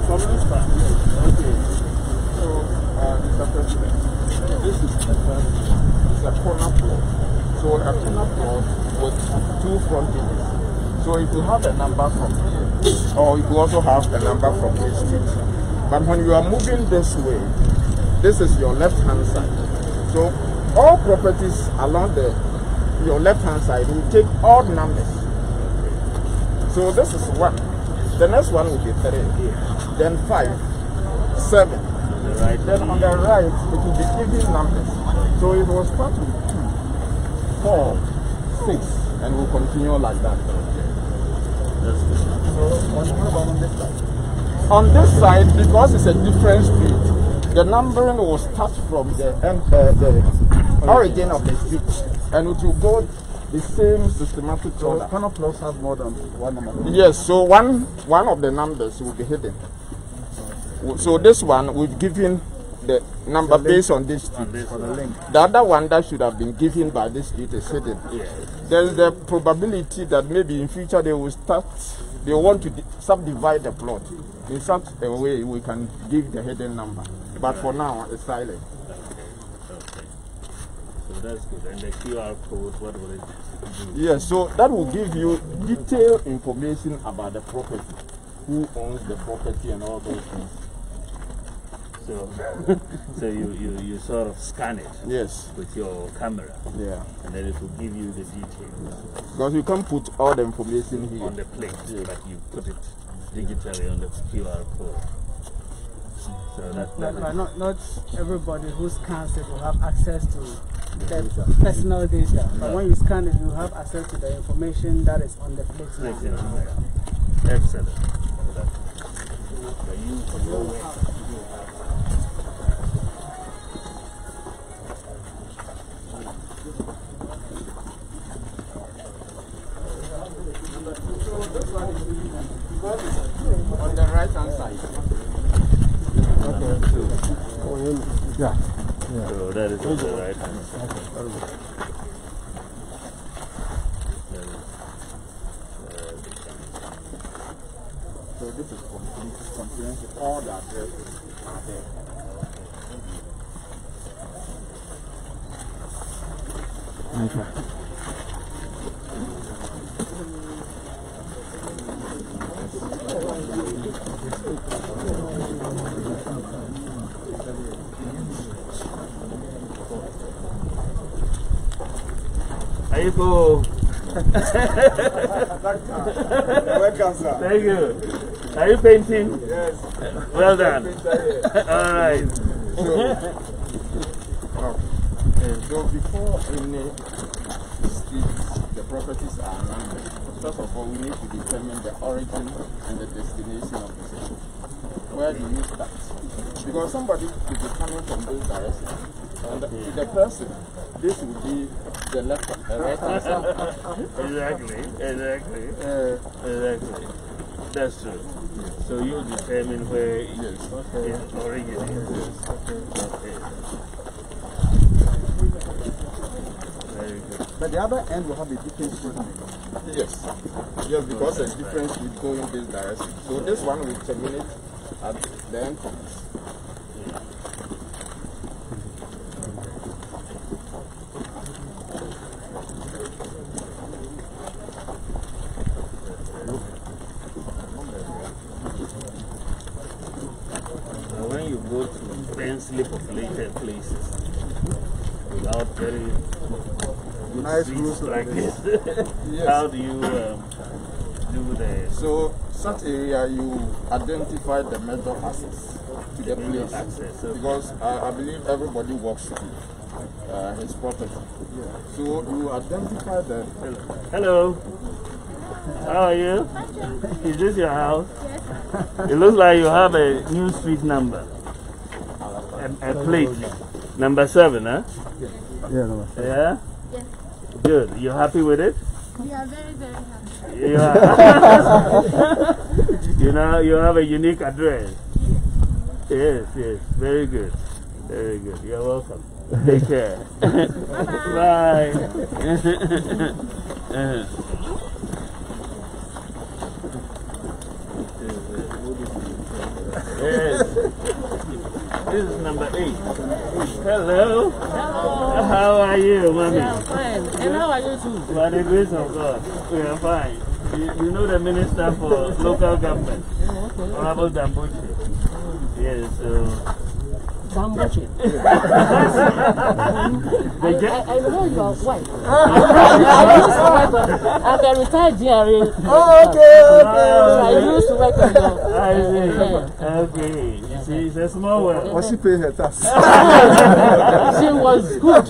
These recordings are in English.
From this part. Okay. So, Mr. President, this is the first. It's a corner plot. So a corner plot with two frontages. So if you have a number from here, or you also have a number from this street. But when you are moving this way, this is your left-hand side. So all properties along your left-hand side will take odd numbers. So this is 1. The next one will be 3. Then 5, 7. Right. Then on the right, it will be even numbers. So it will start with 2, 4, 6, and we'll continue like that. That's good. So what about on this side? On this side, because it's a different street, the numbering will start from the origin of the street, and it will go the same systematic order. Corner plots have more than one number. Yes, so one of the numbers will be hidden. So this one will give him the number based on this street. The other one that should have been given by this street is hidden. There is the probability that maybe in future they will want to subdivide the plot. In such a way we can give the hidden number. But for now it's silent. So that's good. And the QR code, what will it do? Yes, so that will give you detailed information about the property. Who owns the property and all those things. So you sort of scan it. Yes. With your camera. Yeah. And then it will give you the details. Because you can't put all the information here. On the plate, but you put it digitally on the QR code. So but not everybody who scans it will have access to the personal data. But when you scan it, you have access to the information that is on the plate. Excellent. On the right hand side. Yeah. So that is on the right hand side. So this is comprehensive. All the addresses are there. Okay. Ayuko. Welcome, sir. Thank you. Are you painting? Yes. Well done. All right. So before any streets, the properties are numbered. First of all, we need to determine the origin and the destination of the city. Where do you start? Because somebody could be coming from this direction. And to the person, this would be the left right hand side. Exactly. That's true. So you determine where its origin is. Okay. Very good. But the other end will have a different street. Yes. Yes, because the difference will go in this direction. So this one will terminate at the entrance. When you go to densely populated places without very Nice streets like this, how do you do the... So such area you identify the major access to the place. Because I believe everybody walks to his property. So you identify the... Hello. How are you? Is this your house? It looks like you have a new street number. A plate. Number 7, huh? Yeah, no. Yeah? Yes. Good. You happy with it? We are very, very happy. Yeah. You have a unique address. Yes. Very good. Very good. You're welcome. Take care. Bye. This is number 8. Hello. How are you, mommy? Yeah, I'm fine. And how are you too? By the grace of God, we are fine. You know the minister for local government, Honorable Dambuchi. Yes, so. Dambuchi. I know your wife. I'm a retired GRA. Oh, okay. I used to work on your. I see. Okay. See, it's a small world. Was she paying her tax? She was good.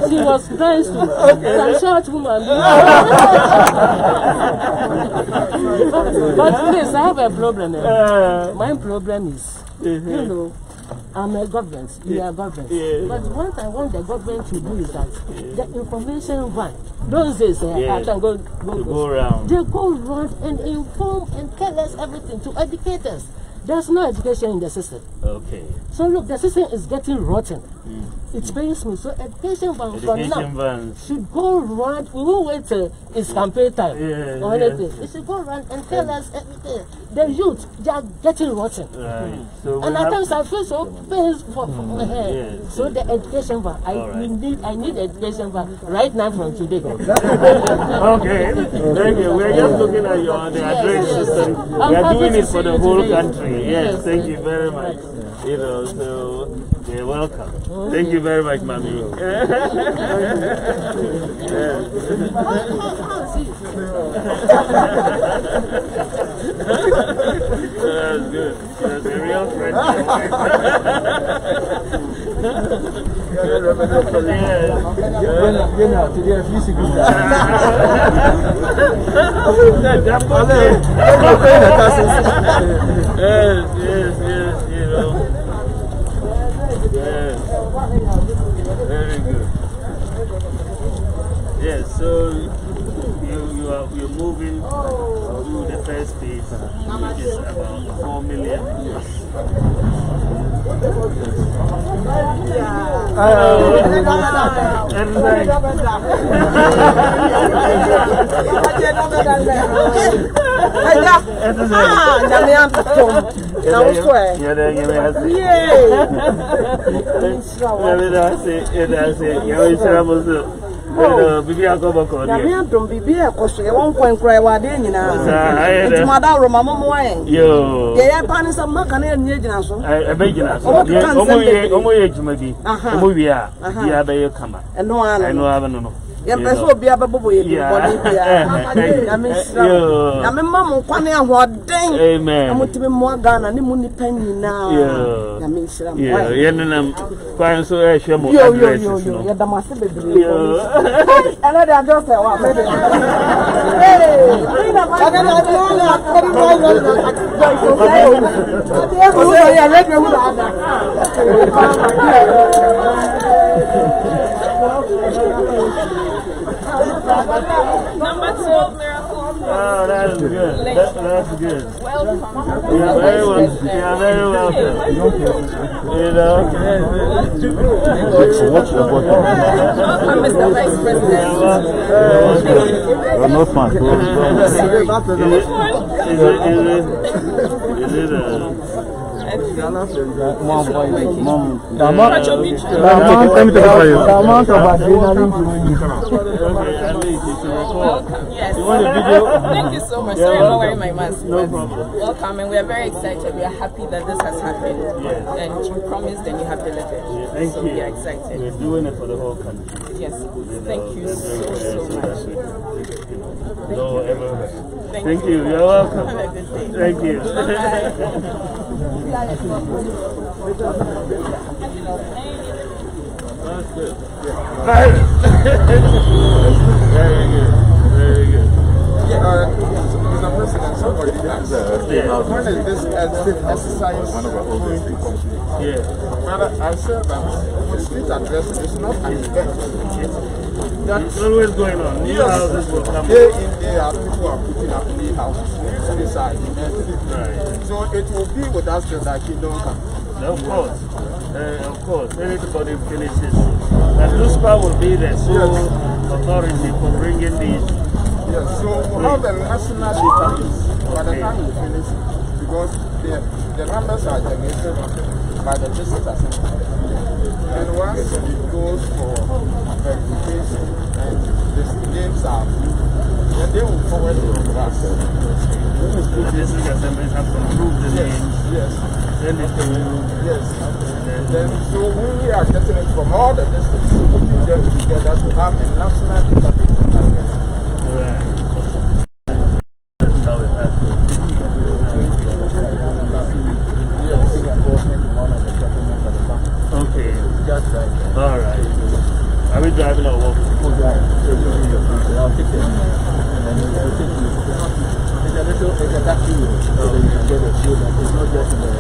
She was nice to some short woman. But please, I have a problem. My problem is, you know, I'm a government, we are government. But what I want the government to do is that the information van, those days I can go around. They go around and inform and tell us everything to educate us. There's no education in the system. Okay. So look, the system is getting rotten. It pains me. So education van from now should go around. We won't wait till it's campaign time or anything. It should go around and tell us everything. The youth, they are getting rotten. Right. So and at times I feel so pains for So the education van, I need education van right now from today. Okay. Thank you. We're just looking at the address system. We are doing it for the whole country. Yes, thank you very much. You know, so you're welcome. Thank you very much, Mommy. That's good. That's a real friend. Yes, you know. Yes. Very good. Yes, so you're moving to the first phase, which is about 4 million. Bibi akoboko dia. Na me bibi e koso e won kwan krai wa de nyina. Nti mada ro mama mo wan. Yo. Ye ya pa ni sam maka na enye gina so. E be gina so. Omo ye juma bi. Omo wi a bia be ye kama. Eno ano. Eno aba no. Ye peso obi ababobo ye body bia. Na me sra. Na me mama kwan e ahoden. Amen. Amotime mo Ghana ni mu nipa nyina. Na me sra. Ye nenam kwan so e hwe mo address no. Ye damase bebre. Ana da just say wa baby. Hey, Number 12 miracle. Oh, that's good. That's good. Welcome. You're very welcome. You're very welcome. You know. What's your body? Welcome, Mr. Vice President. You're not fun. Is it The amount of adrenaline Yes. You want a video? Thank you so much. Sorry, I'm not wearing my mask. No problem. Welcome, and we are very excited. We are happy that this has happened. Yes. And you promised and you have delivered. Thank so you. we are excited. We're doing it for the whole country. Yes. Thank you so much. Thank you. You're welcome. Have a good day. Thank you. Bye. That's good. Very good. Very good. Mr. President, somebody asked. When is this exercise going to complete? Yeah. But I said that the street address is not an event. It's always going on. New houses will come. Day in, day out, people are putting up new houses inside. Right. So it will be with us till that kingdom comes. Of course. Anybody finishes. And Luspa will be the sole authority for bringing these Yes, so we have a national database by the time we finish it, because the numbers are generated by the district assembly. And once it goes for verification and the names are approved, then they will forward it to us. The district assemblies have to approve the names. Yes. Then it can Yes. Then, so we are getting it from all the districts, putting them together to have a national database. Right. That's how it has to be. Okay. All right. Are we driving or walking? I'll take it. And it's a little taxi, so you can get a feel that it's not just in the